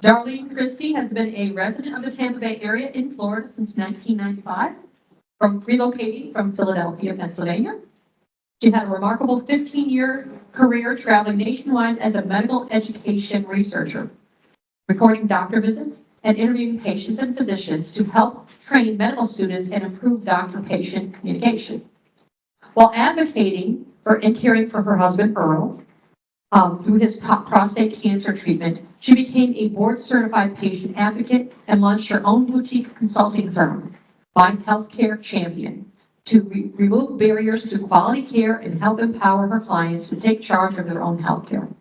Darlene Christy has been a resident of the Tampa Bay area in Florida since 1995, from relocating from Philadelphia, Pennsylvania. She had a remarkable 15-year career traveling nationwide as a medical education researcher, recording doctor visits and interviewing patients and physicians to help train medical students and improve doctor-patient communication. While advocating for and caring for her husband, Earl, through his prostate cancer treatment, she became a board-certified patient advocate and launched her own boutique consulting firm, Find Healthcare Champion, to remove barriers to quality care and help empower her clients to take charge of their own healthcare.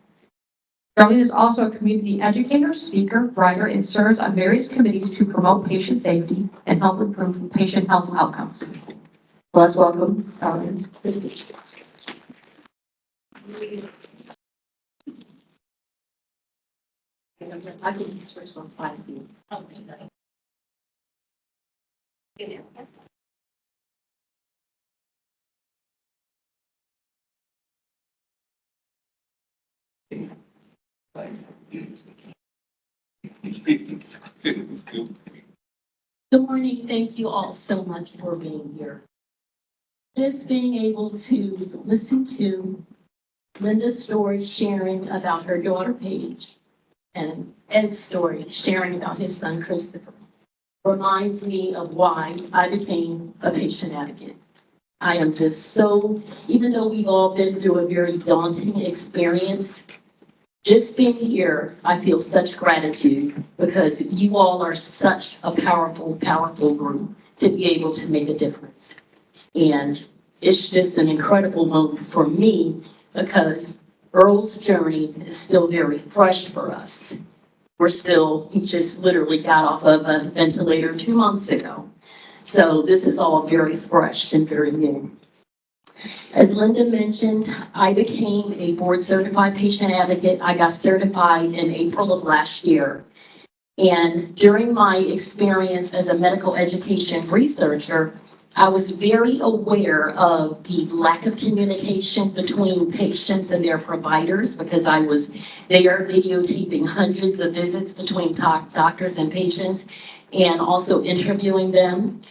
Darlene is also a community educator, speaker, writer, and serves on various committees to promote patient safety and help improve patient health outcomes. So let's welcome Darlene Christy. I can switch on 5 feet. Okay. Good morning. Thank you all so much for being here. Just being able to listen to Linda's story sharing about her daughter Paige and Ed's story sharing about his son Christopher reminds me of why I became a patient advocate. I am just so, even though we've all been through a very daunting experience, just being here, I feel such gratitude because you all are such a powerful, powerful group to be able to make a difference. And it's just an incredible moment for me because Earl's journey is still very fresh for us. He just literally got off of a ventilator 2 months ago. So this is all very fresh and very new. As Linda mentioned, I became a board certified patient advocate. I got certified in April of last year. And during my experience as a medical education researcher, I was very aware of the lack of communication between patients and their providers because I was there videotaping hundreds of visits between doctors and patients and also interviewing them.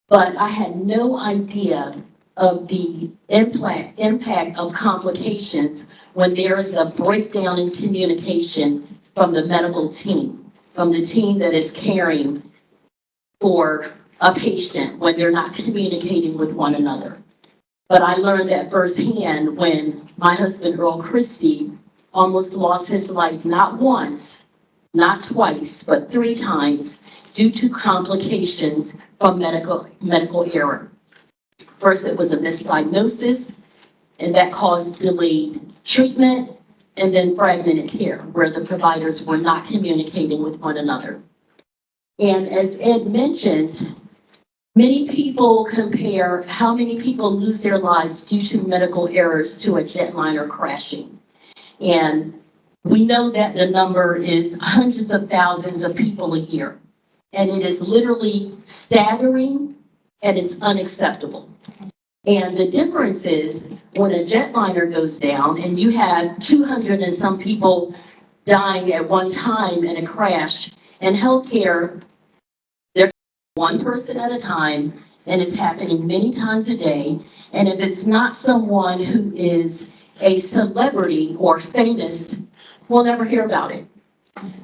But I had no idea of the impact of complications when there is a breakdown in communication from the medical team, from the team that is caring for a patient when they're not communicating with one another. But I learned that firsthand when my husband, Earl Christy, almost lost his life not once, not twice, but 3 times due to complications from medical error. First, it was a misdiagnosis, and that caused delayed treatment, and then fragmented care, where the providers were not communicating with one another. And as Ed mentioned, many people compare how many people lose their lives due to medical errors to a jetliner crashing. And we know that the number is hundreds of thousands of people a year. And it is literally staggering and it's unacceptable. And the difference is when a jetliner goes down and you have 200 and some people dying at one time in a crash, and healthcare, they're one person at a time, and it's happening many times a day. And if it's not someone who is a celebrity or famous, we'll never hear about it.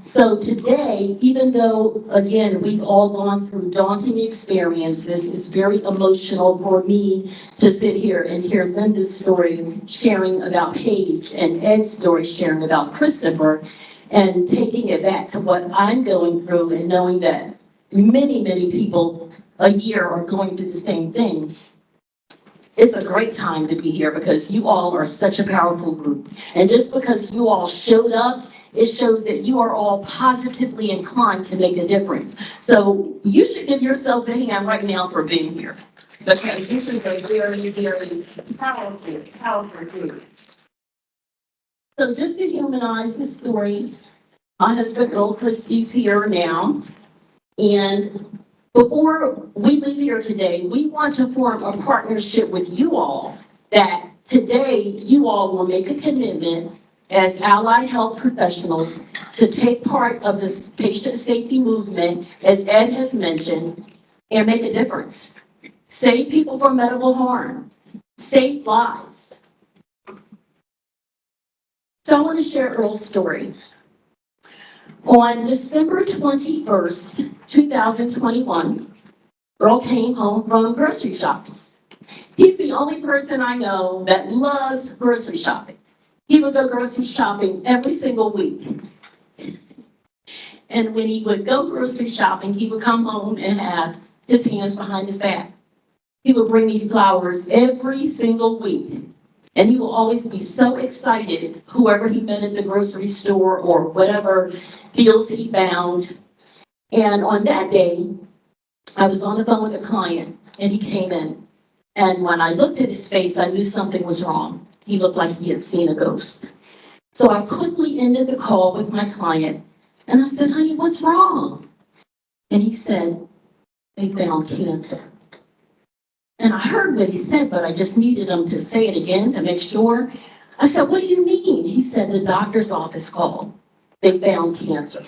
So today, even though, again, we've all gone through daunting experiences, it's very emotional for me to sit here and hear Linda's story sharing about Paige and Ed's story sharing about Christopher, and taking it back to what I'm going through and knowing that many, many people a year are going through the same thing. It's a great time to be here because you all are such a powerful group. And just because you all showed up, it shows that you are all positively inclined to make a difference. So you should give yourselves a hand right now for being here. Because this is a very, very powerful group. So just to humanize the story, my husband Earl Christy's here now. And before we leave here today, we want to form a partnership with you all that today you all will make a commitment as allied health professionals to take part of this patient safety movement, as Ed has mentioned, and make a difference. Save people from medical harm, save lives. So I want to share Earl's story. On December 21st, 2021, Earl came home from grocery shopping. He's the only person I know that loves grocery shopping. He would go grocery shopping every single week. And when he would go grocery shopping, he would come home and have his hands behind his back. He would bring me flowers every single week. And he will always be so excited, whoever he met at the grocery store or whatever deals he found. And on that day, I was on the phone with a client and he came in. And when I looked at his face, I knew something was wrong. He looked like he had seen a ghost. So I quickly ended the call with my client and I said, honey, what's wrong? And he said, they found cancer. And I heard what he said, but I just needed him to say it again to make sure. I said, what do you mean? He said, the doctor's office called. They found cancer.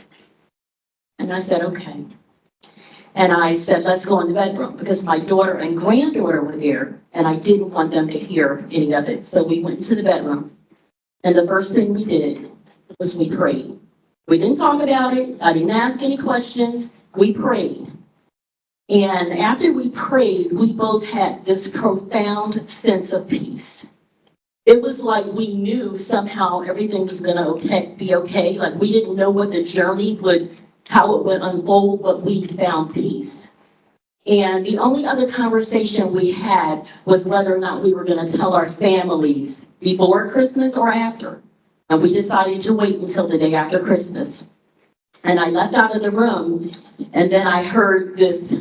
And I said, okay. And I said, let's go in the bedroom because my daughter and granddaughter were there and I didn't want them to hear any of it. So we went into the bedroom and the first thing we did was we prayed. We didn't talk about it. I didn't ask any questions. We prayed. And after we prayed, we both had this profound sense of peace. It was like we knew somehow everything was going to be okay. Like we didn't know what the journey would, how it would unfold, but we found peace. And the only other conversation we had was whether or not we were going to tell our families before Christmas or after. And we decided to wait until the day after Christmas. And I left out of the room, and then I heard this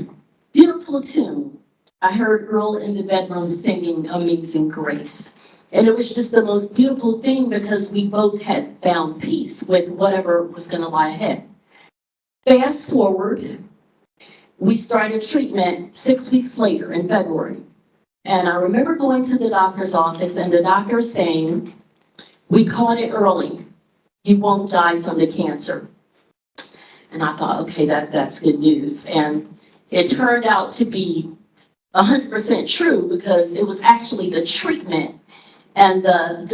beautiful tune. I heard Earl in the bedroom singing Amazing Grace. And it was just the most beautiful thing because we both had found peace with whatever was going to lie ahead. Fast forward, we started treatment 6 weeks later in February. And I remember going to the doctor's office and the doctor saying, we caught it early. He won't die from the cancer. And I thought, okay, that's good news. And it turned out to be 100% true because it was actually the treatment and the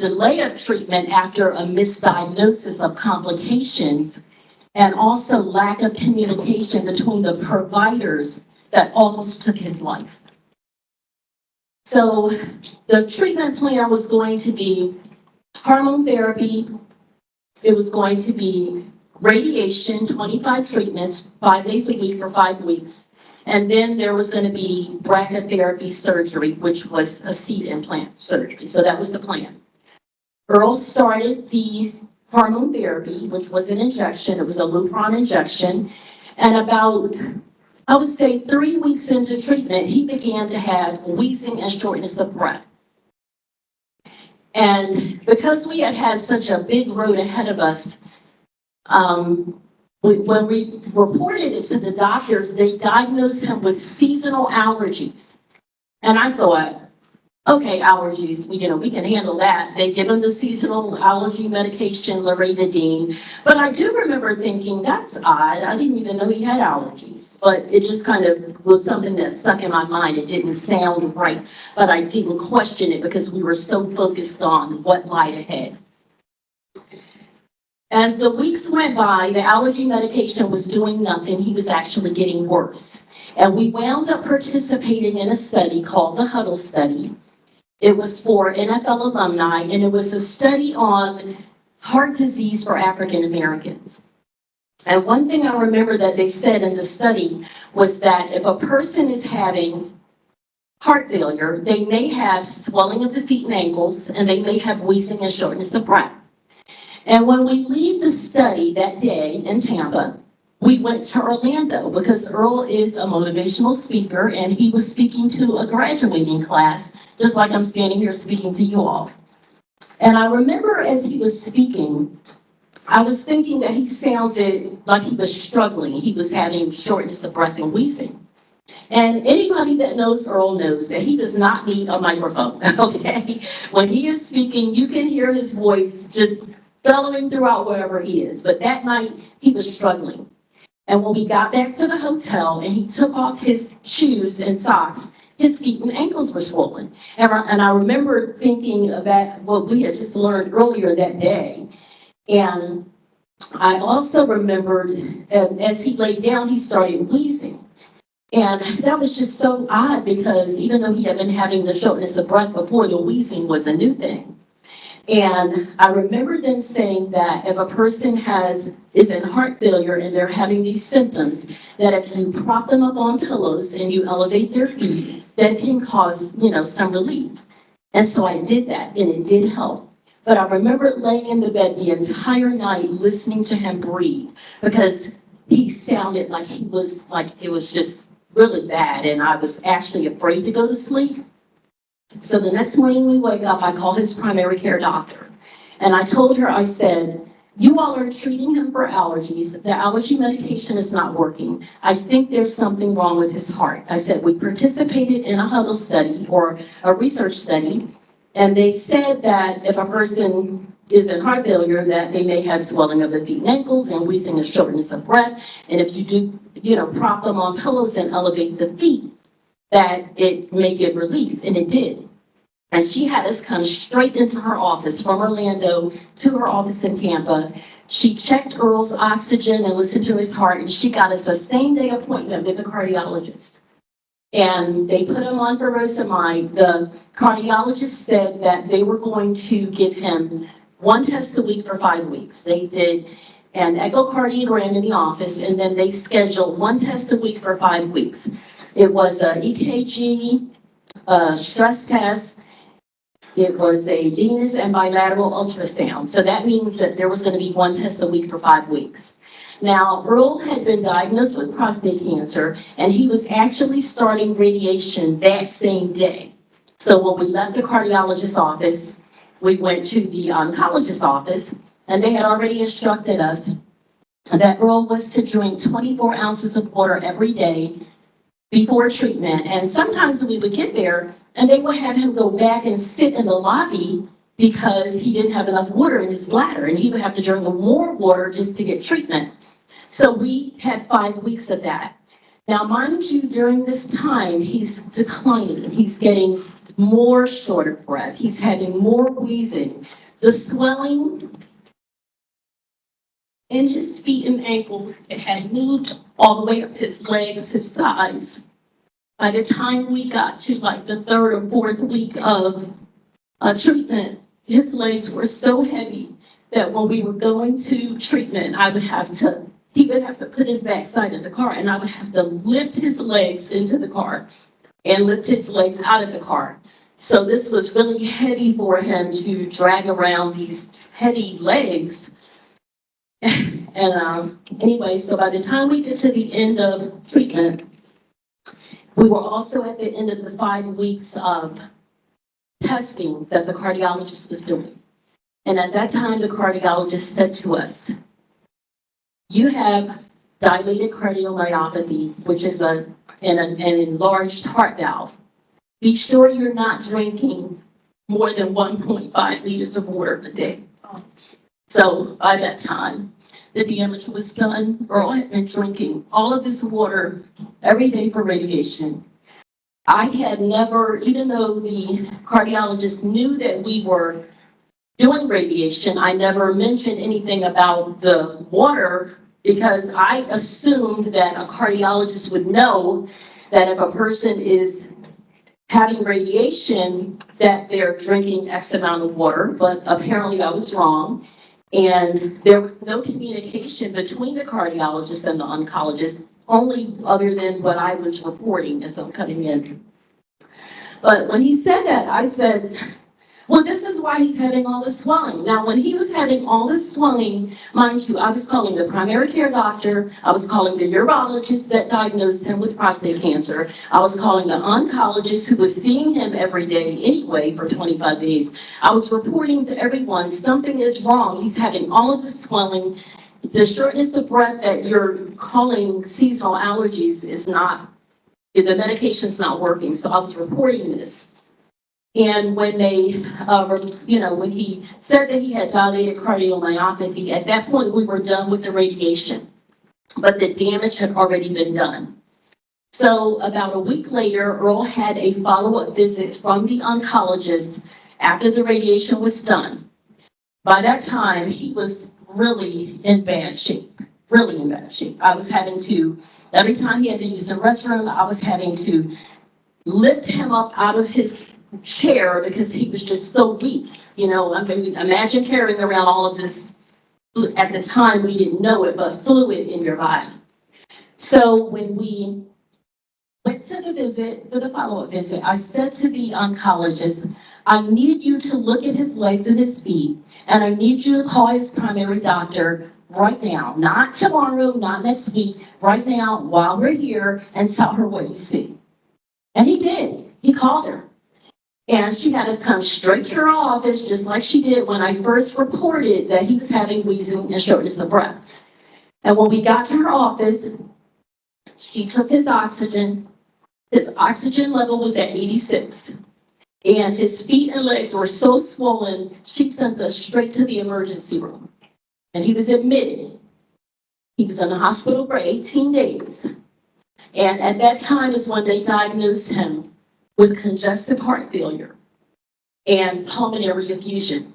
delay of treatment after a misdiagnosis of complications and also lack of communication between the providers that almost took his life. So the treatment plan was going to be hormone therapy. It was going to be radiation, 25 treatments, 5 days a week for 5 weeks. And then there was going to be brachytherapy surgery, which was a seed implant surgery. So that was the plan. Earl started the hormone therapy, which was an injection. It was a Lupron injection. And about, I would say 3 weeks into treatment, he began to have wheezing and shortness of breath. And because we had had such a big road ahead of us, when we reported it to the doctors, they diagnosed him with seasonal allergies. And I thought, okay, allergies, we can handle that. They give him the seasonal allergy medication, loratadine. But I do remember thinking, that's odd. I didn't even know he had allergies. But it just kind of was something that stuck in my mind. It didn't sound right, but I didn't question it because we were so focused on what lied ahead. As the weeks went by, the allergy medication was doing nothing. He was actually getting worse. And we wound up participating in a study called the Huddle Study. It was for NFL alumni, and it was a study on heart disease for African Americans. And one thing I remember that they said in the study was that if a person is having heart failure, they may have swelling of the feet and ankles, and they may have wheezing and shortness of breath. And when we leave the study that day in Tampa, we went to Orlando because Earl is a motivational speaker and he was speaking to a graduating class, just like I'm standing here speaking to you all. And I remember as he was speaking, I was thinking that he sounded like he was struggling. He was having shortness of breath and wheezing. And anybody that knows Earl knows that he does not need a microphone, okay? When he is speaking, you can hear his voice just bellowing throughout wherever he is. But that night, he was struggling. And when we got back to the hotel and he took off his shoes and socks, his feet and ankles were swollen. And I remember thinking about what we had just learned earlier that day. And I also remembered as he laid down, he started wheezing. And that was just so odd because even though he had been having the shortness of breath before, the wheezing was a new thing. And I remember them saying that if a person is in heart failure and they're having these symptoms, that if you prop them up on pillows and you elevate their feet, that can cause, some relief. And so I did that and it did help. But I remember laying in the bed the entire night listening to him breathe because he sounded like it was just really bad. And I was actually afraid to go to sleep. So the next morning we wake up, I call his primary care doctor. And I told her, I said, you all are treating him for allergies. The allergy medication is not working. I think there's something wrong with his heart. I said, we participated in a huddle study or a research study. And they said that if a person is in heart failure, that they may have swelling of the feet and ankles and wheezing and shortness of breath. And if you do, prop them on pillows and elevate the feet, that it may give relief, and it did. And she had us come straight into her office from Orlando to her office in Tampa. She checked Earl's oxygen and listened to his heart, and she got us a same-day appointment with a cardiologist. And they put him on furosemide. The cardiologist said that they were going to give him one test a week for 5 weeks. They did an echocardiogram in the office, and then they scheduled one test a week for 5 weeks. It was an EKG, a stress test. It was a venous and bilateral ultrasound. So that means that there was going to be one test a week for 5 weeks. Now, Earl had been diagnosed with prostate cancer, and he was actually starting radiation that same day. So when we left the cardiologist's office, we went to the oncologist's office, and they had already instructed us that Earl was to drink 24 ounces of water every day before treatment. And sometimes we would get there and they would have him go back and sit in the lobby because he didn't have enough water in his bladder and he would have to drink more water just to get treatment. So we had 5 weeks of that. Now, mind you, during this time, he's declining. He's getting more short of breath. He's having more wheezing. The swelling in his feet and ankles, it had moved all the way up his legs, his thighs. By the time we got to like the 3rd or 4th week of treatment, his legs were so heavy that when we were going to treatment, he would have to put his backside in the car and I would have to lift his legs into the car and lift his legs out of the car. So this was really heavy for him to drag around these heavy legs. And anyway, so by the time we get to the end of treatment, we were also at the end of the 5 weeks of testing that the cardiologist was doing. And at that time, the cardiologist said to us, you have dilated cardiomyopathy, which is an enlarged heart valve. Be sure you're not drinking more than 1.5 liters of water a day. So by that time, the damage was done. Earl had been drinking all of this water every day for radiation. I had never, even though the cardiologist knew that we were doing radiation, I never mentioned anything about the water because I assumed that a cardiologist would know that if a person is having radiation, that they're drinking X amount of water, but apparently I was wrong. And there was no communication between the cardiologist and the oncologist, only other than what I was reporting as I'm coming in. But when he said that, I said, well, this is why he's having all this swelling. Now, when he was having all this swelling, mind you, I was calling the primary care doctor, I was calling the urologist that diagnosed him with prostate cancer, I was calling the oncologist who was seeing him every day anyway for 25 days. I was reporting to everyone, something is wrong. He's having all of this swelling. The shortness of breath that you're calling seasonal allergies is not the medication's not working. So I was reporting this. And when they, when he said that he had dilated cardiomyopathy, at that point we were done with the radiation, but the damage had already been done. So about a week later, Earl had a follow-up visit from the oncologist after the radiation was done. By that time, he was really in bad shape, really in bad shape. I was having to, every time he had to use the restroom, I was having to lift him up out of his chair because he was just so weak. I mean, imagine carrying around all of this, at the time we didn't know it, but fluid in your body. So when we went to the follow-up visit, I said to the oncologist, I need you to look at his legs and his feet, and I need you to call his primary doctor right now, not tomorrow, not next week, right now, while we're here, and tell her what you see. And he did. He called her. And she had us come straight to her office, just like she did when I first reported that he was having wheezing and shortness of breath. And when we got to her office, she took his oxygen. His oxygen level was at 86. And his feet and legs were so swollen, she sent us straight to the emergency room. And he was admitted. He was in the hospital for 18 days. And at that time is when they diagnosed him with congestive heart failure and pulmonary effusion.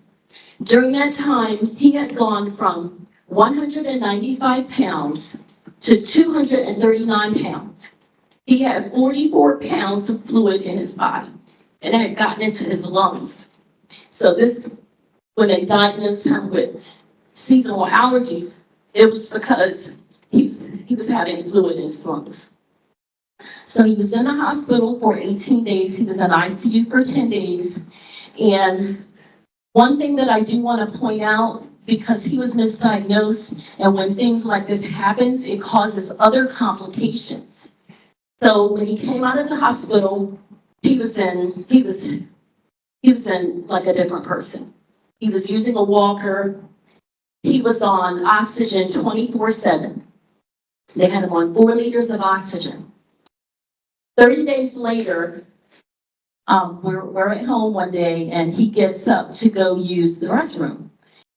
During that time, he had gone from 195 pounds to 239 pounds. He had 44 pounds of fluid in his body, and it had gotten into his lungs. So this, when they diagnosed him with seasonal allergies, it was because he was having fluid in his lungs. So he was in the hospital for 18 days. He was in ICU for 10 days. And one thing that I do want to point out, because he was misdiagnosed, and when things like this happens, it causes other complications. So when he came out of the hospital, he was in like a different person. He was using a walker. He was on oxygen 24/7. They had him on 4 liters of oxygen. 30 days later, we're at home one day, and he gets up to go use the restroom.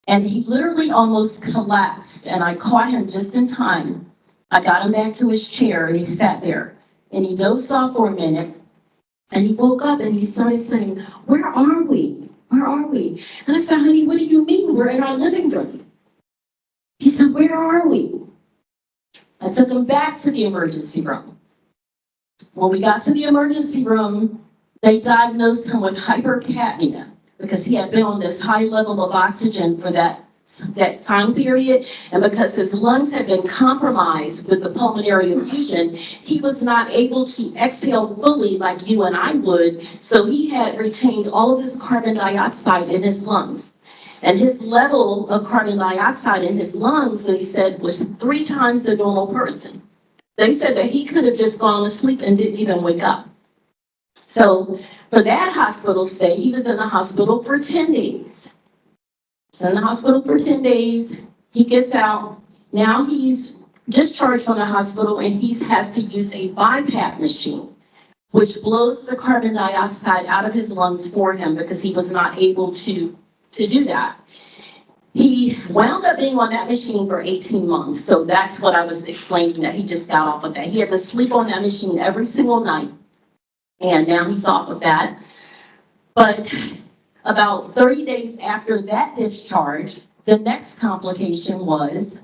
And he literally almost collapsed, and I caught him just in time. I got him back to his chair, and he sat there. And he dozed off for a minute, and he woke up, and he started saying, "Where are we? Where are we?" And I said, "Honey, what do you mean? We're in our living room." He said, "Where are we?" I took him back to the emergency room. When we got to the emergency room, they diagnosed him with hypercapnia because he had been on this high level of oxygen for that time period, and because his lungs had been compromised with the pulmonary effusion, he was not able to exhale fully like you and I would, so he had retained all of his carbon dioxide in his lungs. And his level of carbon dioxide in his lungs, they said, was 3 times the normal person. They said that he could have just gone to sleep and didn't even wake up. So for that hospital stay, he was in the hospital for 10 days. He's in the hospital for 10 days. He gets out. Now he's discharged from the hospital, and he has to use a BiPAP machine, which blows the carbon dioxide out of his lungs for him because he was not able to do that. He wound up being on that machine for 18 months. So that's what I was explaining, that he just got off of that. He had to sleep on that machine every single night. And now he's off of that. But about 30 days after that discharge, the next complication was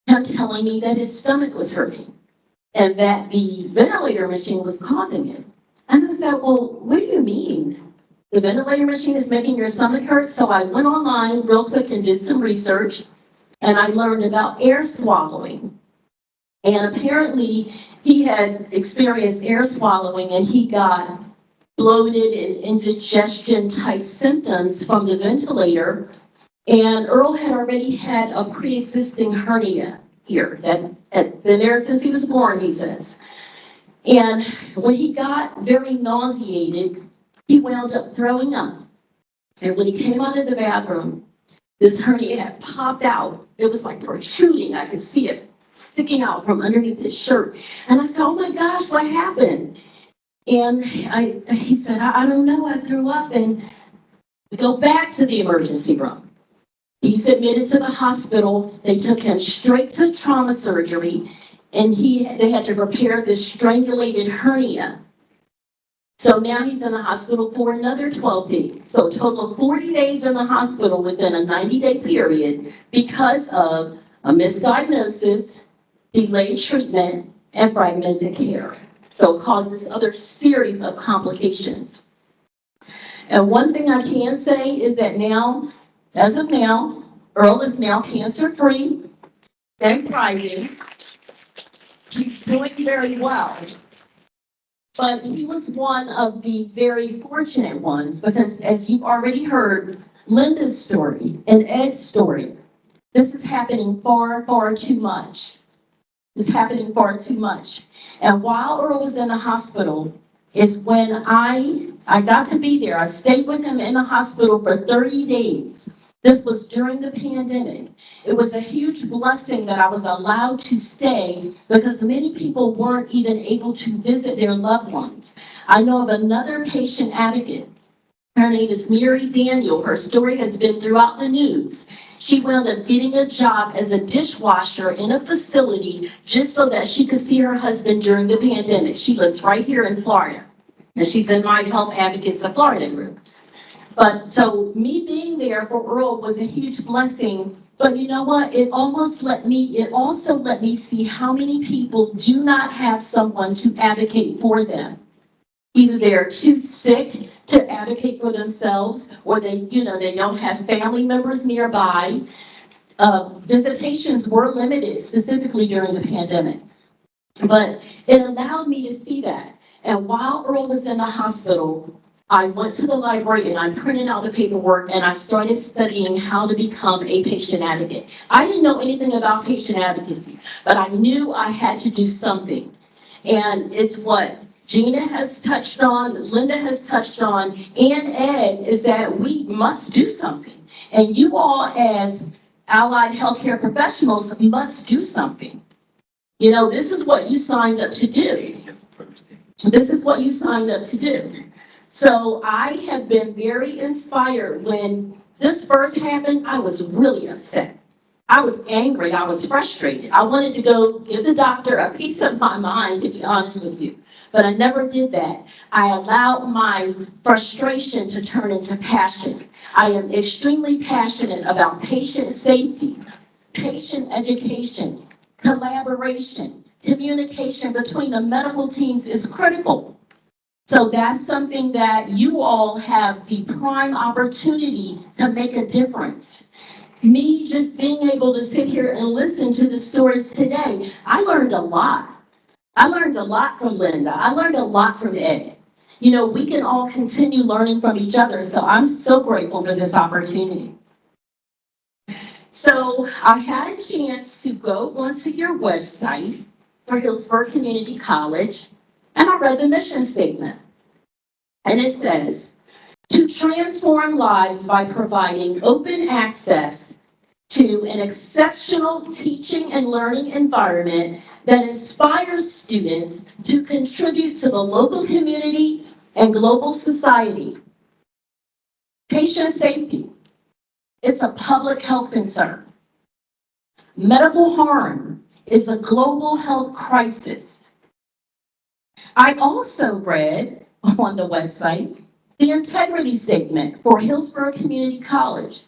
him telling me that his stomach was hurting and that the ventilator machine was causing it. And I said, "Well, what do you mean? The ventilator machine is making your stomach hurt?" So I went online real quick and did some research, and I learned about air swallowing. And apparently he had experienced air swallowing, and he got bloated and indigestion type symptoms from the ventilator. And Earl had already had a pre-existing hernia here that had been there since he was born, he says. And when he got very nauseated, he wound up throwing up. And when he came out of the bathroom, this hernia had popped out. It was like protruding. I could see it sticking out from underneath his shirt. And I said, oh my gosh, what happened? And he said, I don't know, I threw up. And we go back to the emergency room. He's admitted to the hospital. They took him straight to trauma surgery, and they had to repair this strangulated hernia. So now he's in the hospital for another 12 days. So a total of 40 days in the hospital within a 90-day period because of a misdiagnosis, delayed treatment, and fragmented care. So it caused this other series of complications. And one thing I can say is that now, as of now, Earl is now cancer-free and thriving. He's doing very well. But he was one of the very fortunate ones because, as you've already heard, Linda's story and Ed's story, this is happening far, far too much. It's happening far too much. And while Earl was in the hospital is when I got to be there. I stayed with him in the hospital for 30 days. This was during the pandemic. It was a huge blessing that I was allowed to stay because many people weren't even able to visit their loved ones. I know of another patient advocate. Her name is Mary Daniel. Her story has been throughout the news. She wound up getting a job as a dishwasher in a facility just so that she could see her husband during the pandemic. She lives right here in Florida, and she's in my Health Advocates of Florida group. But so me being there for Earl was a huge blessing. But you know what? It also let me see how many people do not have someone to advocate for them. Either they're too sick to advocate for themselves, or they don't have family members nearby. Visitations were limited specifically during the pandemic. But it allowed me to see that. And while Earl was in the hospital, I went to the library and I printed out the paperwork and I started studying how to become a patient advocate. I didn't know anything about patient advocacy, but I knew I had to do something. And it's what Gina has touched on, Linda has touched on, and Ed, is that we must do something. And you all as allied healthcare professionals must do something. You know, this is what you signed up to do. This is what you signed up to do. So I have been very inspired. When this first happened, I was really upset. I was angry, I was frustrated. I wanted to go give the doctor a piece of my mind, to be honest with you. But I never did that. I allowed my frustration to turn into passion. I am extremely passionate about patient safety, patient education, collaboration, communication between the medical teams is critical. So that's something that you all have the prime opportunity to make a difference. Me just being able to sit here and listen to the stories today, I learned a lot. I learned a lot from Linda. I learned a lot from Ed. You know, we can all continue learning from each other, so I'm so grateful for this opportunity. So I had a chance to go onto your website for Hillsborough Community College, and I read the mission statement. And it says, to transform lives by providing open access to an exceptional teaching and learning environment that inspires students to contribute to the local community and global society. Patient safety, it's a public health concern. Medical harm is a global health crisis. I also read on the website the integrity statement for Hillsborough Community College.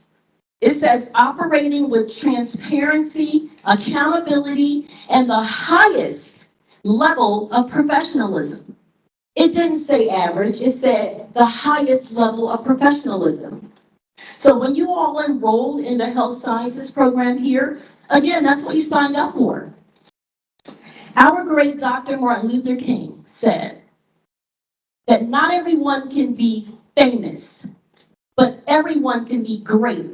It says operating with transparency, accountability, and the highest level of professionalism. It didn't say average, it said the highest level of professionalism. So when you all enrolled in the health sciences program here, again, that's what you signed up for. Our great Dr. Martin Luther King said that not everyone can be famous, but everyone can be great,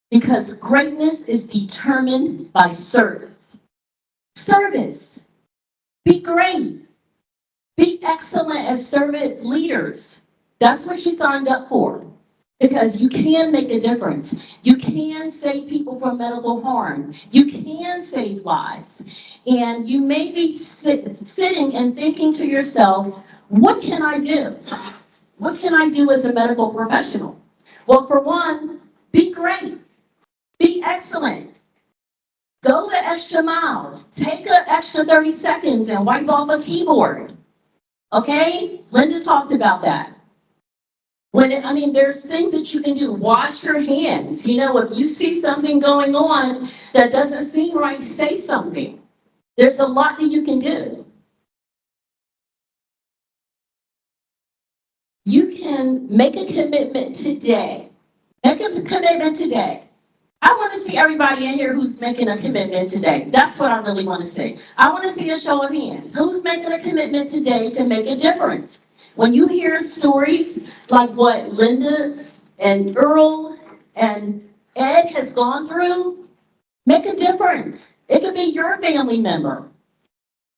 because greatness is determined by service. Service. Be great. Be excellent as servant leaders. That's what you signed up for, because you can make a difference. You can save people from medical harm. You can save lives. And you may be sitting and thinking to yourself, what can I do? What can I do as a medical professional? Well, for one, be great, be excellent. Go the extra mile. Take an extra 30 seconds and wipe off a keyboard. Okay? Linda talked about that. There's things that you can do. Wash your hands. If you see something going on that doesn't seem right, say something. There's a lot that you can do. You can make a commitment today. Make a commitment today. I want to see everybody in here who's making a commitment today. That's what I really want to see. I want to see a show of hands. Who's making a commitment today to make a difference? When you hear stories like what Linda and Earl and Ed has gone through, make a difference. It could be your family member.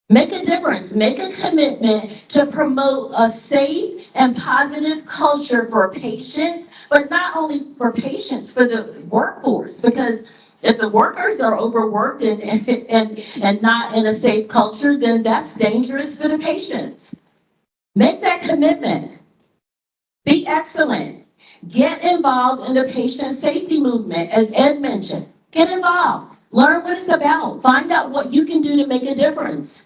Make a difference. Make a commitment to promote a safe and positive culture for patients, but not only for patients, for the workforce. Because if the workers are overworked and not in a safe culture, then that's dangerous for the patients. Make that commitment. Be excellent. Get involved in the patient safety movement, as Ed mentioned. Get involved. Learn what it's about. Find out what you can do to make a difference.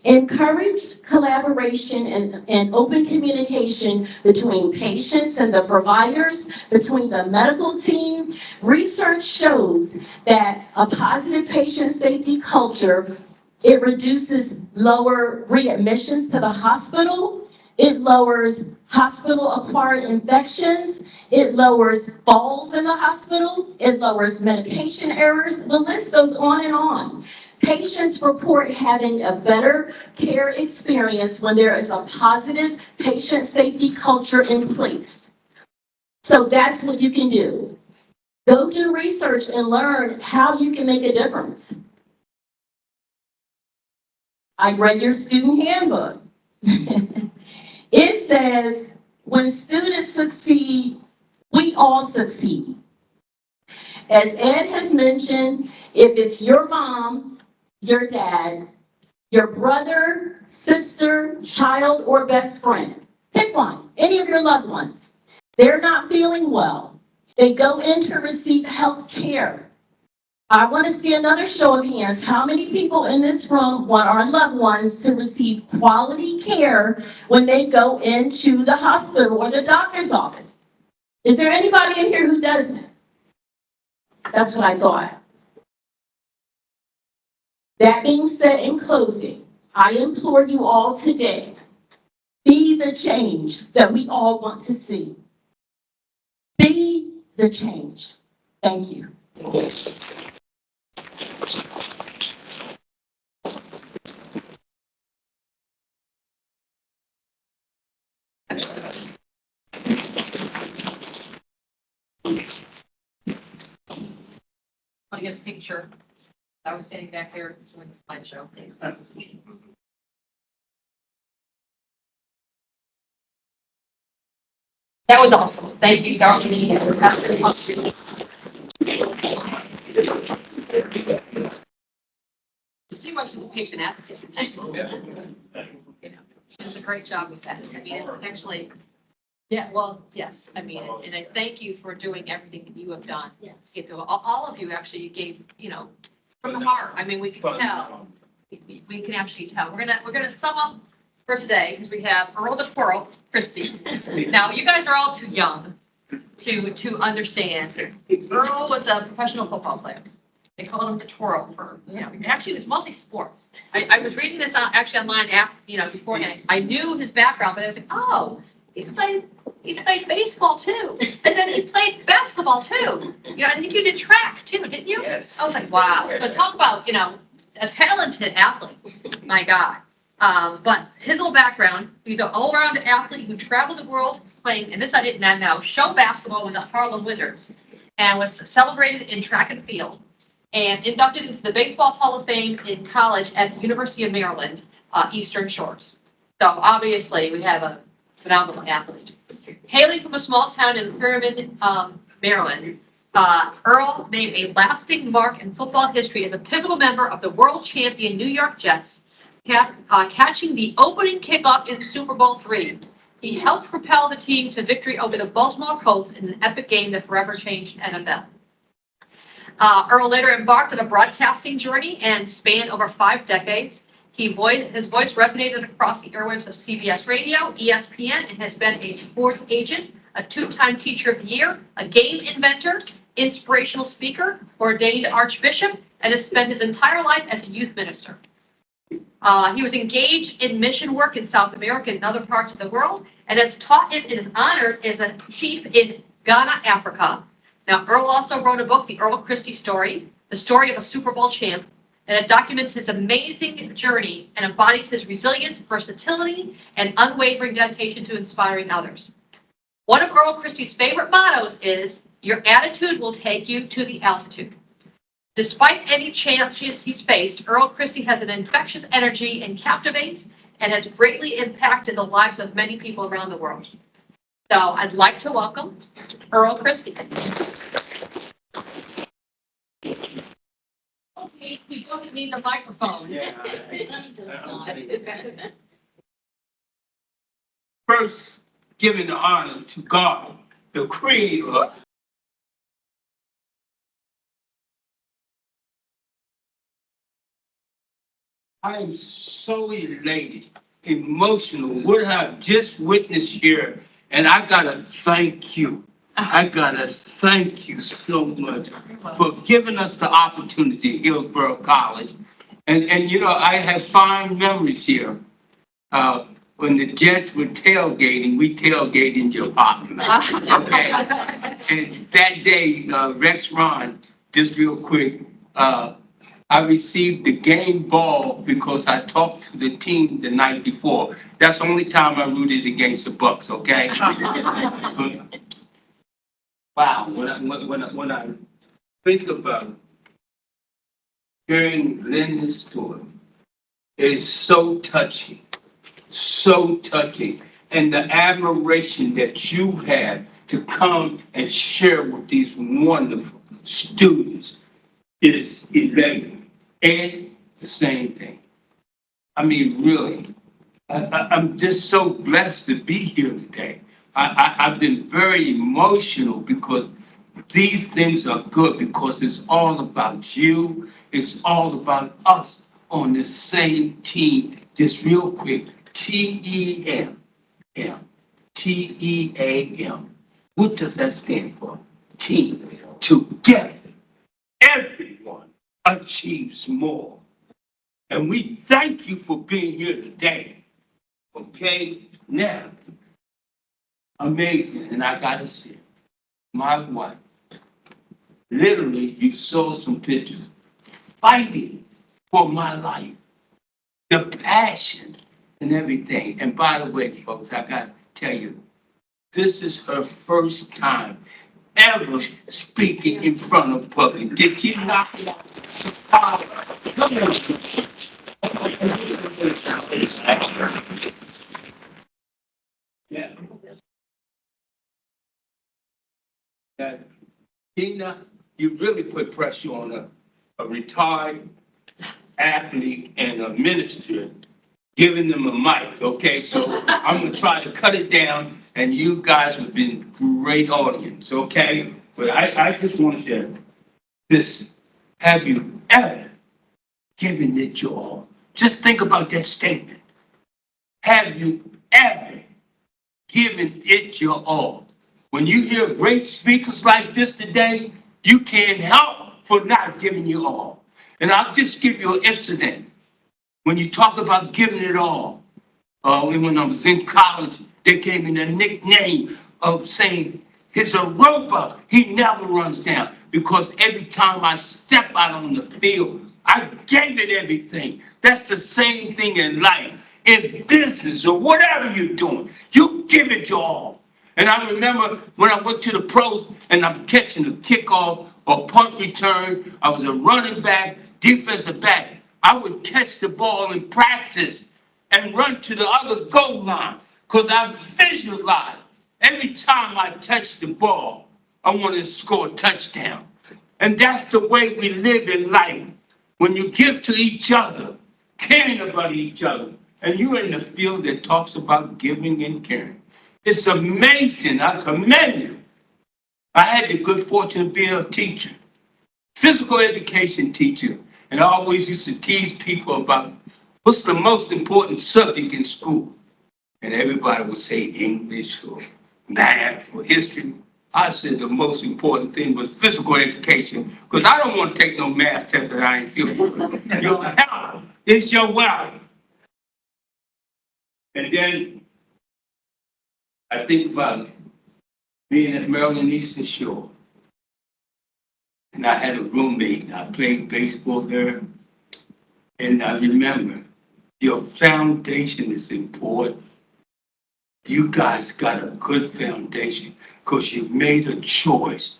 Encourage collaboration and open communication between patients and the providers, between the medical team. Research shows that a positive patient safety culture, it reduces lower readmissions to the hospital. It lowers hospital-acquired infections. It lowers falls in the hospital. It lowers medication errors. The list goes on and on. Patients report having a better care experience when there is a positive patient safety culture in place. So that's what you can do. Go do research and learn how you can make a difference. I read your student handbook. It says, when students succeed, we all succeed. As Ed has mentioned, if it's your mom, your dad, your brother, sister, child, or best friend, pick one, any of your loved ones. They're not feeling well. They go in to receive health care. I want to see another show of hands. How many people in this room want our loved ones to receive quality care when they go into the hospital or the doctor's office? Is there anybody in here who doesn't? That's what I thought. That being said, in closing, I implore you all today, be the change that we all want to see. Be the change. Thank you. Want to get a picture? I was standing back there doing the slideshow. That was awesome. Thank you, Darlene. See why she's a patient advocate. She does a great job with that. I mean, it's actually, yeah, well, yes. I mean, and I thank you for doing everything that you have done. Yes. All of you actually gave, from the heart. I mean, we can tell. We can actually tell. We're gonna sum up for today because we have Earl Christy. Now, you guys are all too young to understand. Earl was a professional football player. They called him the twirl for, actually it was mostly sports. I was reading this actually online beforehand. I knew his background, but I was like, oh, he played baseball too. And then he played basketball too. I think you did track too, didn't you? Yes. I was like, wow. So talk about, a talented athlete. My God. But his little background, he's an all-around athlete who traveled the world playing, and this I didn't know, show basketball with the Harlem Wizards, and was celebrated in track and field, and inducted into the Baseball Hall of Fame in college at the University of Maryland, Eastern Shores. So obviously we have a phenomenal athlete. Hailing from a small town in Pyramid, Maryland, Earl made a lasting mark in football history as a pivotal member of the world champion New York Jets, catching the opening kickoff in Super Bowl III. He helped propel the team to victory over the Baltimore Colts in an epic game that forever changed NFL. Earl later embarked on a broadcasting journey and spanned over 5 decades. His voice resonated across the airwaves of CBS Radio, ESPN, and has been a sports agent, a 2-time Teacher of the Year, a game inventor, inspirational speaker, ordained archbishop, and has spent his entire life as a youth minister. He was engaged in mission work in South America and other parts of the world, and has taught and is honored as a chief in Ghana, Africa. Now, Earl also wrote a book, The Earl Christy Story, the story of a Super Bowl champ, and it documents his amazing journey and embodies his resilience, versatility, and unwavering dedication to inspiring others. One of Earl Christy's favorite mottos is, "Your attitude will take you to the altitude." Despite any challenges he's faced, Earl Christy has an infectious energy and captivates and has greatly impacted the lives of many people around the world. So I'd like to welcome Earl Christy. Okay, he doesn't need the microphone. First, giving the honor to God, the Creator. I am so elated, emotional, what I've just witnessed here, and I gotta thank you. I gotta thank you so much for giving us the opportunity, Hillsborough College. And you know, I have fond memories here. When the Jets were tailgating, we tailgated in your parking lot, okay? And that day, Rex Ron, just real quick, I received the game ball because I talked to the team the night before. That's the only time I rooted against the Bucks, okay? Wow, when I think about hearing Linda's story, it's so touching. So touching, and the admiration that you have to come and share with these wonderful students is elating. And the same thing. I mean, really, I'm just so blessed to be here today. I've been very emotional because these things are good because it's all about you. It's all about us on the same team. Just real quick. TEM. TEAM. What does that stand for? Team. Together, everyone achieves more. And we thank you for being here today. Okay? Now, amazing. And I gotta share. My wife, literally, you saw some pictures, fighting for my life. The passion. And everything. And by the way, folks, I got to tell you, this is her first time ever speaking in front of public. Did you not? Yeah. Tina, you really put pressure on a retired athlete and a minister, giving them a mic, okay? So I'm gonna try to cut it down, and you guys have been great audience, okay? But I just want to share this. Have you ever given it your all? Just think about that statement. Have you ever given it your all? When you hear great speakers like this today, you can't help for not giving your all. And I'll just give you an incident. When you talk about giving it all, when I was in college, they gave me the nickname of saying, he's a roper, he never runs down. Because every time I step out on the field, I gave it everything. That's the same thing in life, in business or whatever you're doing. You give it your all. And I remember when I went to the pros and I'm catching a kickoff or punt return, I was a running back, defensive back. I would catch the ball in practice and run to the other goal line because I visualized every time I touched the ball, I want to score a touchdown. And that's the way we live in life. When you give to each other, caring about each other, and you're in the field that talks about giving and caring. It's amazing. I commend you. I had the good fortune of being a teacher, physical education teacher, and I always used to tease people about what's the most important subject in school. And everybody would say English or math or history. I said the most important thing was physical education, because I don't want to take no math test that I ain't feeling good. Your health is your wealth. And then I think about being at Maryland Eastern Shore. And I had a roommate, and I played baseball there. And I remember, your foundation is important. You guys got a good foundation because you made a choice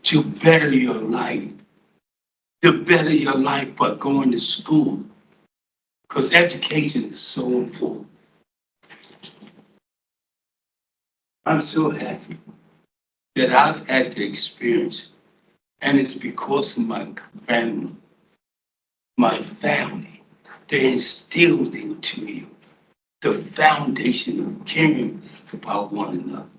to better your life, by going to school, because education is so important. I'm so happy that I've had the experience, and it's because of my family. My family, they instilled into you the foundation of caring about one another,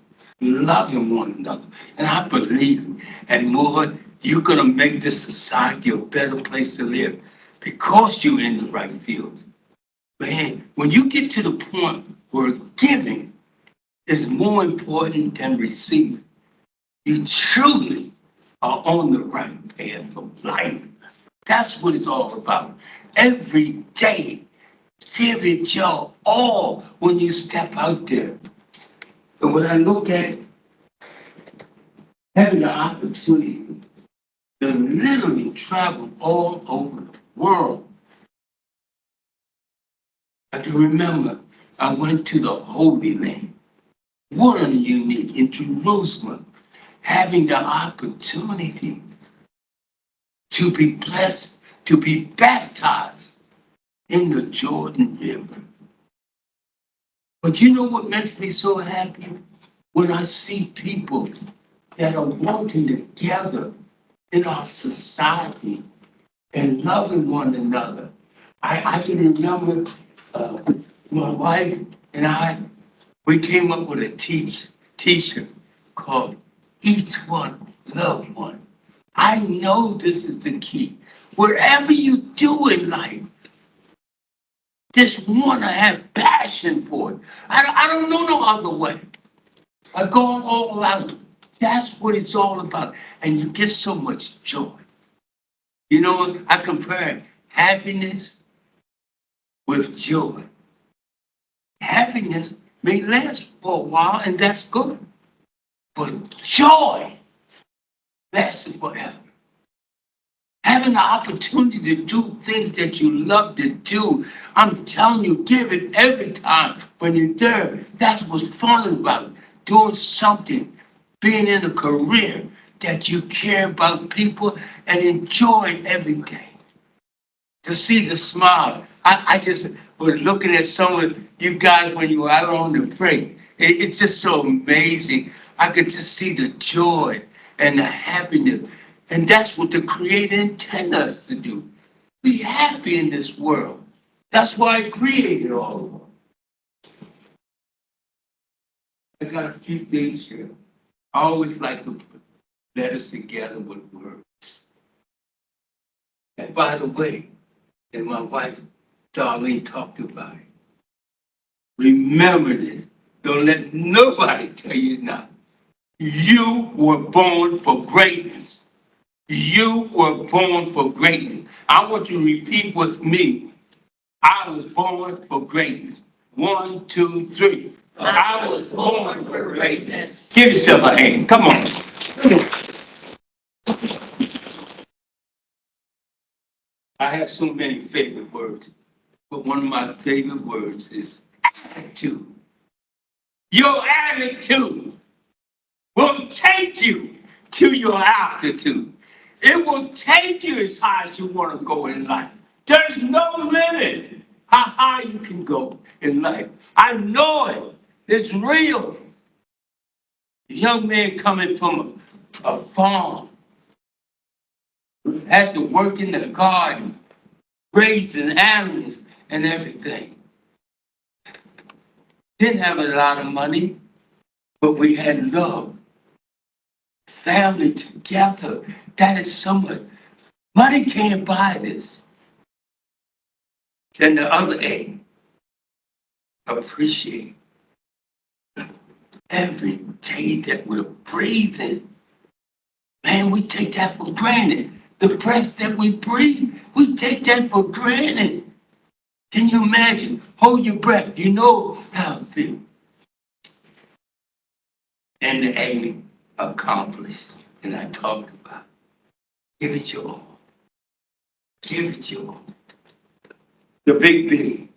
loving one another. And I believe, and Lord, you're going to make this society a better place to live because you're in the right field. Man, when you get to the point where giving is more important than receiving, you truly are on the right path of life. That's what it's all about. Every day, give it your all when you step out there. And when I look at having the opportunity to literally travel all over the world, I can remember I went to the Holy Land. What a unique in Jerusalem, having the opportunity to be blessed, to be baptized in the Jordan River. But you know what makes me so happy? When I see people that are working together in our society and loving one another. I can remember my wife and I, we came up with a t-shirt called Each One Love One. I know this is the key. Whatever you do in life, just want to have passion for it. I don't know no other way. I go all out. That's what it's all about. And you get so much joy. You know what? I compare happiness with joy. Happiness may last for a while, and that's good. But joy lasts forever. Having the opportunity to do things that you love to do, I'm telling you, give it every time when you're there. That's what's fun about it. Doing something, being in a career that you care about people and enjoy every day. To see the smile. I just was looking at some of you guys when you were out on the break. It's just so amazing. I could just see the joy and the happiness. And that's what the Creator intended us to do. Be happy in this world. That's why I created all of us. I got a few things here. I always like to put letters together with words. And by the way, and my wife, Darlene, talked about it. Remember this. Don't let nobody tell you nothing. You were born for greatness. You were born for greatness. I want you to repeat with me. I was born for greatness. 1, 2, 3. I was born for greatness. Give yourself a hand. Come on. I have so many favorite words, but one of my favorite words is attitude. Your attitude will take you to your altitude. It will take you as high as you want to go in life. There's no limit how high you can go in life. I know it. It's real. A young man coming from a a farm, had to work in the garden, raising animals and everything. Didn't have a lot of money, but we had love, family together. That is so much. Money can't buy this. Then the other A, appreciate every day that we're breathing. Man, we take that for granted. The breath that we breathe, we take that for granted. Can you imagine? Hold your breath. You know how it feels. And the A, accomplish. And I talked about it. Give it your all. Give it your all. The big B,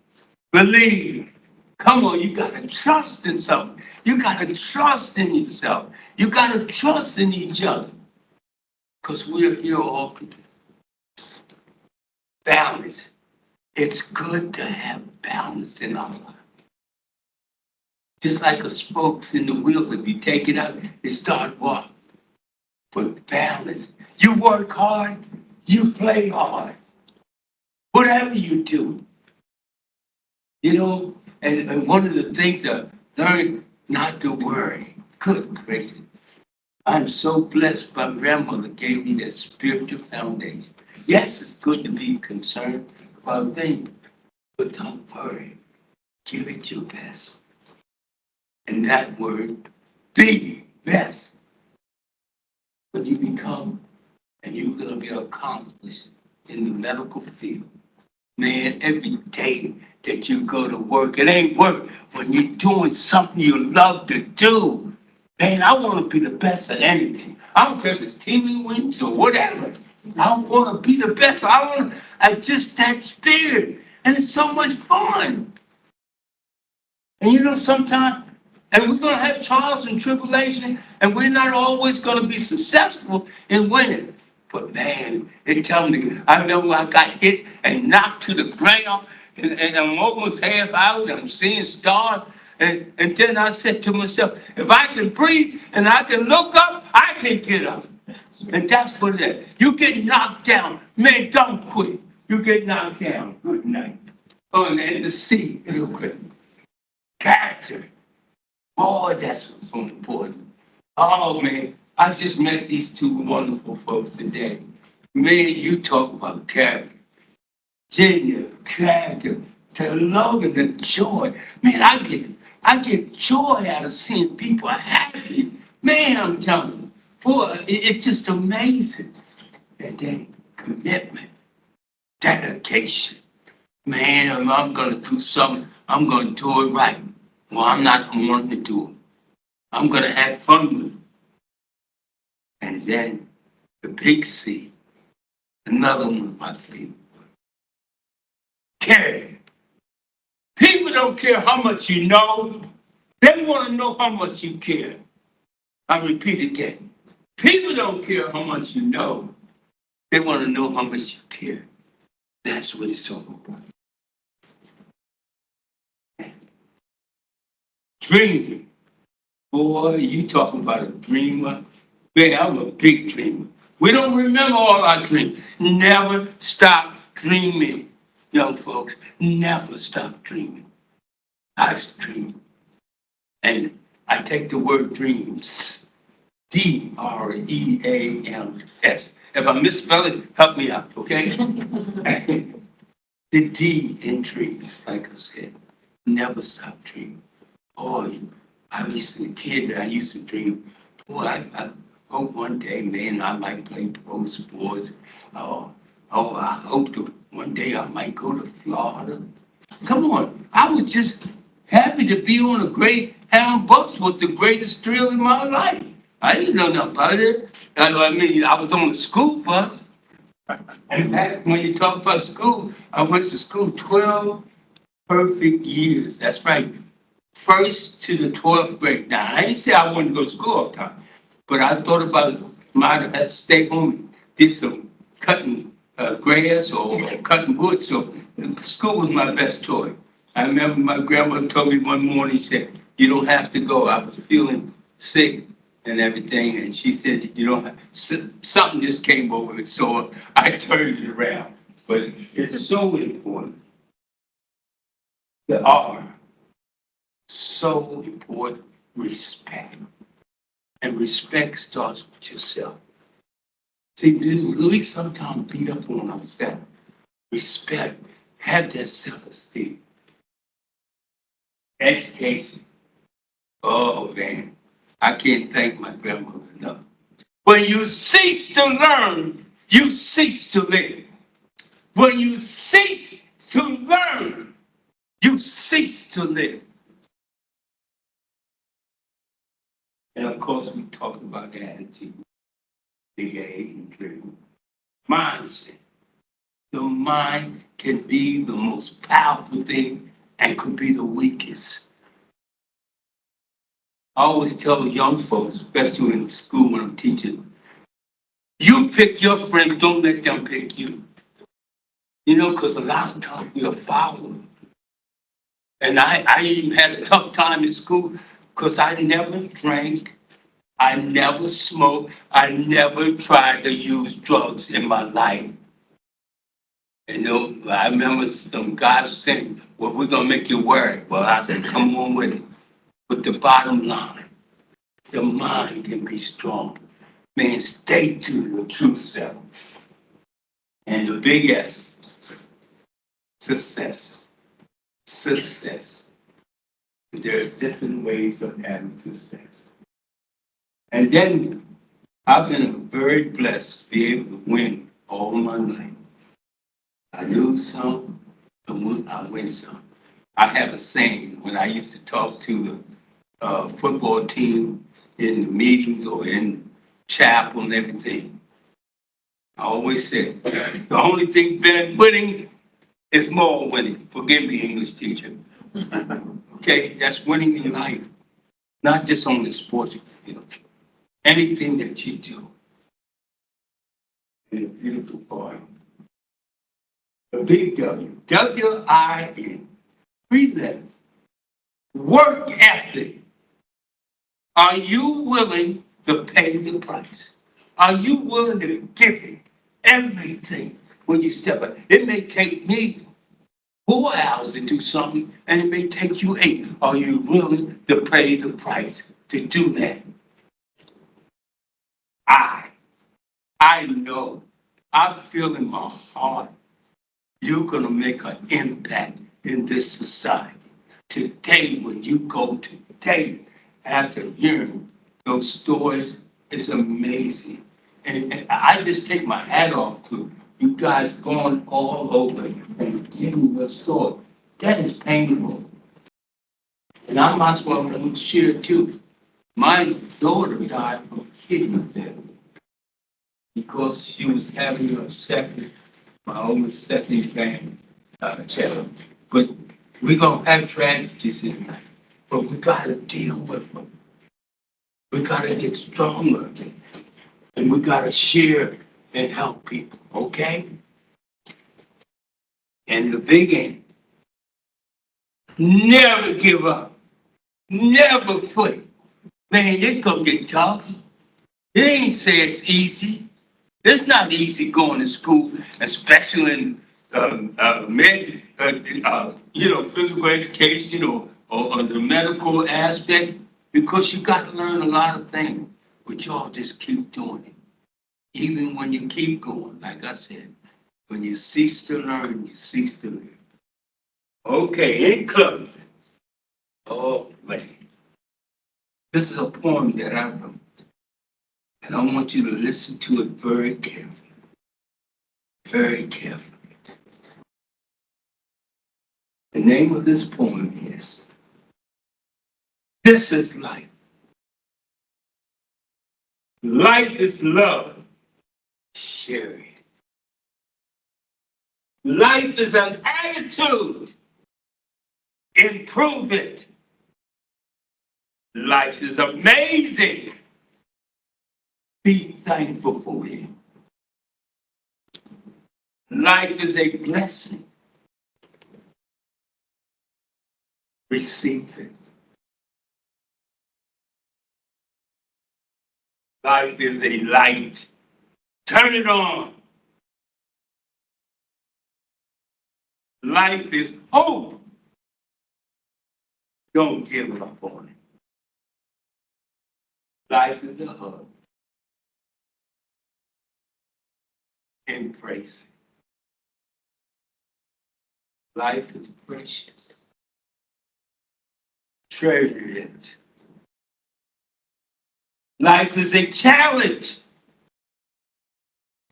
believe. Come on, you gotta trust in something. You gotta trust in yourself. You gotta trust in each other. Because we're here all together. Balance. It's good to have balance in our life. Just like a spokes in the wheel, if you take it out, it starts walking. But balance. You work hard, you play hard. Whatever you do. You know, and one of the things I learned not to worry. Good gracious. I'm so blessed my grandmother gave me that spiritual foundation. Yes, it's good to be concerned about things, but don't worry. Give it your best. And that word, be best. When you become, and you're going to be accomplished in the medical field. Man, every day that you go to work, it ain't work when you're doing something you love to do. Man, I want to be the best at anything. I don't care if it's team wins or whatever. I want to be the best. I just that spirit. And it's so much fun. And you know, sometimes, and we're going to have trials and tribulation, and we're not always going to be successful in winning. But man, it tells me, I remember when I got hit and knocked to the ground, and I'm almost half out, and I'm seeing stars. And then I said to myself, if I can breathe and I can look up, I can get up. And that's what it is. You get knocked down. Man, don't quit. You get knocked down. Good night. Oh, and the C, real quick. Character. Boy, that's what's so important. Oh, man, I just met these two wonderful folks today. Man, you talk about character. Genuine character. The love and the joy. Man, I get joy out of seeing people happy. Man, I'm telling you, boy, it's just amazing. And then commitment, dedication. Man, I'm going to do something. I'm going to do it right. Well, I'm not wanting to do it. I'm going to have fun with it. And then the big C, another one of my favorite. Care. People don't care how much you know. They want to know how much you care. I repeat again. People don't care how much you know. They want to know how much you care. That's what it's all about. Dreaming. Boy, you talking about a dreamer. Man, I'm a big dreamer. We don't remember all our dreams. Never stop dreaming, young folks. Never stop dreaming. I dream. And I take the word dreams. DREAMS. If I misspell it, help me out, okay? The D in dreams, like I said. Never stop dreaming. Boy, I used to dream. Boy, I hope one day, man, I might play pro sports. I hope one day I might go to Florida. Come on, I was just happy to be on a Greyhound bus. Was the greatest thrill in my life. I didn't know nothing about it. I mean, I was on the school bus. And back when you talk about school, I went to school 12 perfect years. That's right. First to the 12th grade. Now, I didn't say I wanted to go to school all the time, but I thought about might have to stay home and did some cutting grass or cutting wood. So school was my best toy. I remember my grandmother told me one morning, she said, you don't have to go. I was feeling sick. and everything. And she said, you know, something just came over me, so I turned it around. But it's so important. The R, so important, respect. And respect starts with yourself. See, we sometimes beat up on ourselves. Respect, have that self-esteem. Education. Oh, man. I can't thank my grandmother enough. When you cease to learn, you cease to live. When you cease to learn, you cease to live. And of course, we talked about the attitude, big A and dream. Mindset. The mind can be the most powerful thing and could be the weakest. I always tell young folks, especially in school when I'm teaching, you pick your friends, don't let them pick you. You know, because a lot of times we are following. And I even had a tough time in school because I never drank, I never smoked, I never tried to use drugs in my life. And you know, I remember some guys saying, well, we're going to make you worry. Well, I said, come on with it. But the bottom line, the mind can be strong. Man, stay to your true self. And the big S, success. Success. There's different ways of having success. And then I've been very blessed to be able to win all my life. I lose some, I win some. I have a saying when I used to talk to the football team in the meetings or in chapel and everything. I always said, the only thing better than winning is more winning. Forgive me, English teacher. Okay, that's winning in life, not just on the sports field. Anything that you do in a beautiful part. The big W, W-I-N, 3 letters. Work ethic. Are you willing to pay the price? Are you willing to give it everything when you step up? It may take me 4 hours to do something, and it may take you 8. Are you willing to pay the price to do that? I know, I feel in my heart, you're going to make an impact in this society. Today, when you go today, after hearing those stories, it's amazing. And I just take my hat off to you guys going all over and giving your story. That is painful. And I might as well share too. My daughter died from kidney failure because she was having a second, my oldest second child. But we're going to have tragedies in life. But we got to deal with them. We got to get stronger. And we got to share and help people, okay? And the big end, never give up. Never quit. Man, it's going to get tough. It ain't say it's easy. It's not easy going to school, especially in physical education or the medical aspect, because you got to learn a lot of things, but y'all just keep doing it. Even when you keep going, like I said, when you cease to learn, you cease to live. Okay, in closing. Oh, man. This is a poem that I wrote, and I want you to listen to it very carefully. Very carefully. The name of this poem is This is Life. Life is love. Share it. Life is an attitude. Improve it. Life is amazing. Be thankful for it. Life is a blessing. Receive it. Life is a light. Turn it on. Life is hope. Don't give up on it. Life is a hug. Embrace it. Life is precious. Treasure it. Life is a challenge.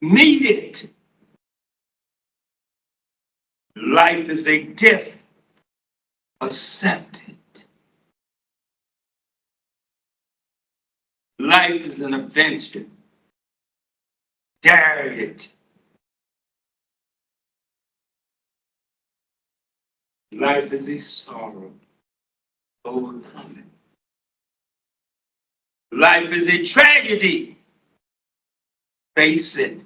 Meet it. Life is a gift. Accept it. Life is an adventure. Dare it. Life is a sorrow. Overcome it. Life is a tragedy. Face it.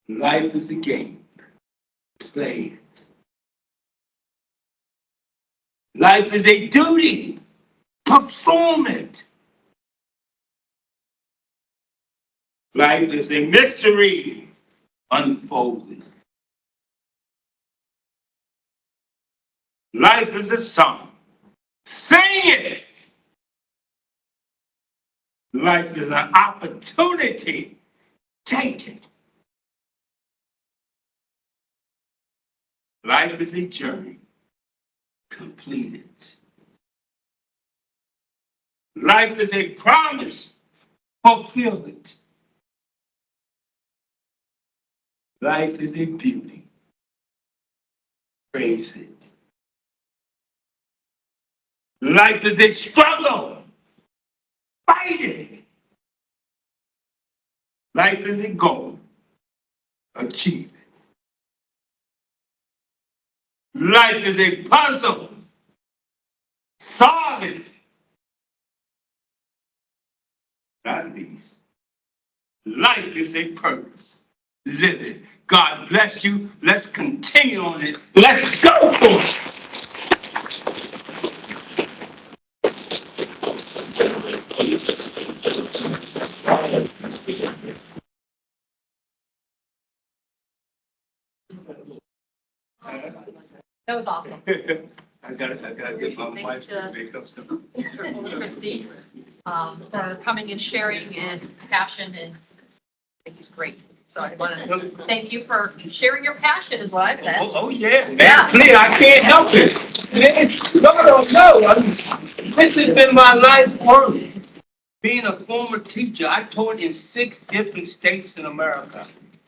Life is a game. Play it. Life is a duty. Perform it. Life is a mystery. Unfold it. Life is a song. Sing it. Life is an opportunity. Take it. Life is a journey. Complete it. Life is a promise. Fulfill it. Life is a beauty. Praise it. Life is a struggle. Fight it. Life is a goal. Achieve it. Life is a puzzle. Solve it. Not least, life is a purpose. Live it. God bless you. Let's continue on it. Let's go for it. That was awesome. I gotta get my wife to make up some. Darlene Christy, for coming and sharing and passion, and I think he's great. So I want to thank you for sharing your passion, is what I said. Oh, yeah, man. Yeah. Please, I can't help it. Man, no. This has been my life work. Being a former teacher, I taught in 6 different states in America.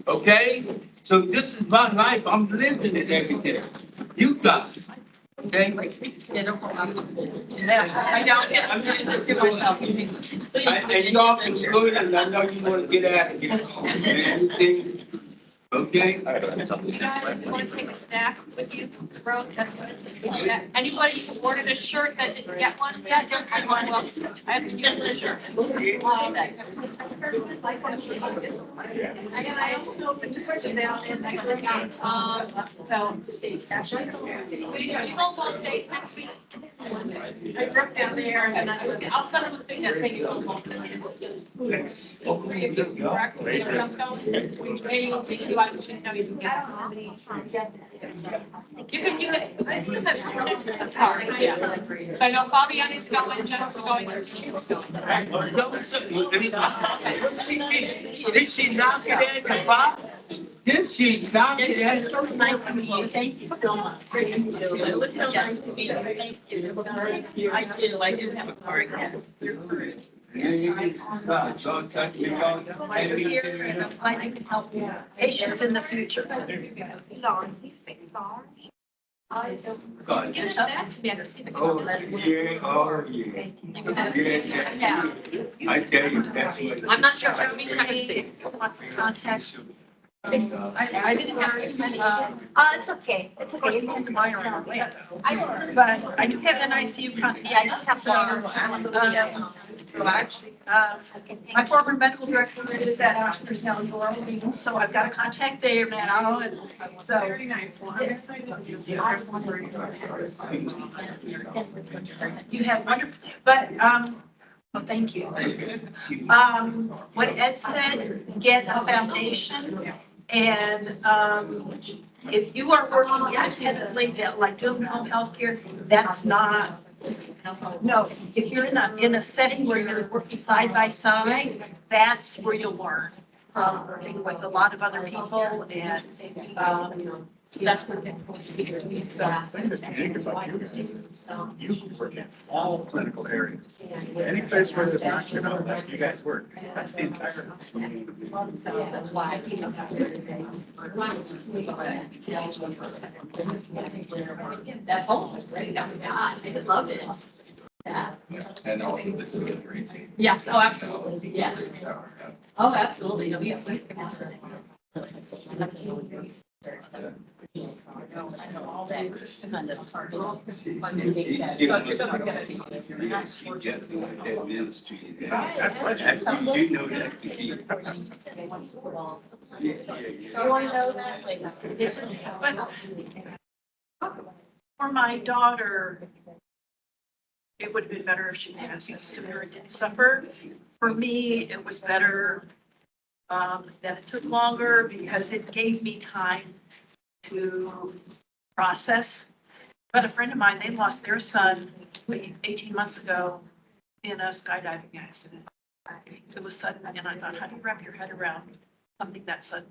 Okay? So this is my life. I'm living it every day. You got it. Okay? Yeah, no problem. Yeah, I don't get to do myself. And y'all can good, and I know you want to get out and get home. Anything? Okay? You guys want to take a snack with you, bro? Anybody who ordered a shirt that didn't get one yet, don't see one. Well, I have to give the shirt. I also just sit down and you go both days next week. I broke down there and I'll send them a thing that say you go both days. Just three of you, correct? See where I'm going? Which way you think you should know you can get. You can, I still have some card, yeah. So I know Fabiani's going, Jennifer's going, and Sheila's going. Did she knock it in the box? Did she knock it in? It's so nice to meet you. Thank you so much. Thank you. It was so nice to meet you. Thank you. I do have a card, yes. Don't touch me, don't. I can help you. Patience in the future. God. Give us that to me, I can see the Oh, color. yeah, oh, yeah. Yeah. I tell you, that's what. I'm not sure, I don't mean to see it. Want some context? I didn't have to send, It's okay, it's okay. You can buy your own. But I do have an ICU. yeah, I just have to. Actually, My former medical director is at Oshner's now in Earl and Darlene, so I've got a contact there now, and so. Very nice. Well, I'm excited. You have wonderful, but, well, thank you. What Ed said, get a foundation, and, if you are working independently, like doing home health care, that's not, no, if you're in a setting where you're working side by side, that's where you'll learn. Working with a lot of other people and, that's where. The thing that's unique about you work in all clinical areas. Any place where there's not, you guys work. That's the entire. That's all, right? That was God. I just loved it. Yeah. And also this is great. Yes, oh, absolutely, yeah. Oh, absolutely. No, we come out. You know that's the key. You want to know that? For my daughter, it would have been better if she passed this sooner and didn't suffer. For me, it was better that it took longer because it gave me time to process. But a friend of mine, they lost their son 18 months ago in a skydiving accident. It was sudden, and I thought, how do you wrap your head around something that sudden?